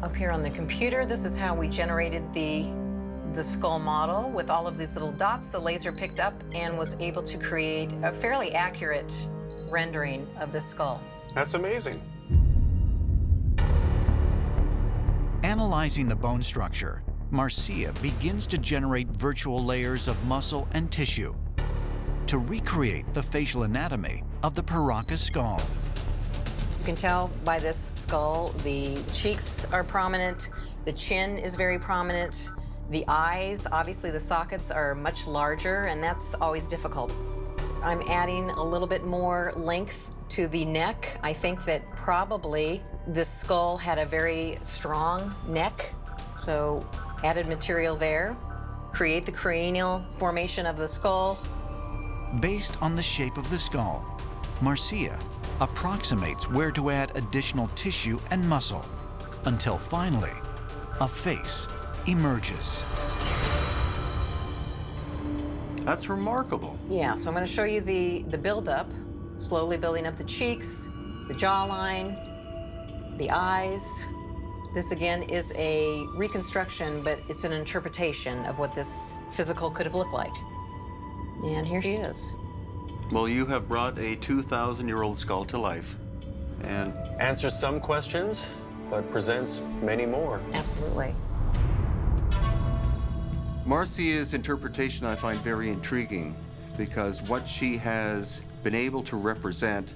Up here on the computer, this is how we generated the skull model with all of these little dots the laser picked up and was able to create a fairly accurate rendering of the skull. That's amazing. Analyzing the bone structure, Marcia begins to generate virtual layers of muscle and tissue to recreate the facial anatomy of the Paracas skull. You can tell by this skull, the cheeks are prominent, the chin is very prominent, the eyes, obviously the sockets are much larger, and that's always difficult. I'm adding a little bit more length to the neck. I think that probably this skull had a very strong neck, so added material there. Create the cranial formation of the skull. Based on the shape of the skull, Marcia approximates where to add additional tissue and muscle until finally a face emerges. That's remarkable. Yeah, so I'm going to show you the build-up, slowly building up the cheeks, the jawline, the eyes. This again is a reconstruction, but it's an interpretation of what this physical could have looked like. And here she is. Well, you have brought a 2,000-year-old skull to life, and Answers some questions, but presents many more. Absolutely. Marcia's interpretation I find very intriguing, because what she has been able to represent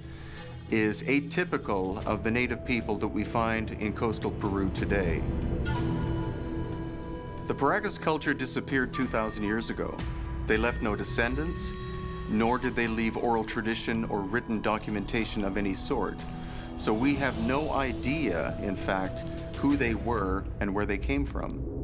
is atypical of the native people that we find in coastal Peru today. The Paracas culture disappeared 2,000 years ago. They left no descendants, nor did they leave oral tradition or written documentation of any sort. So we have no idea, in fact, who they were and where they came from.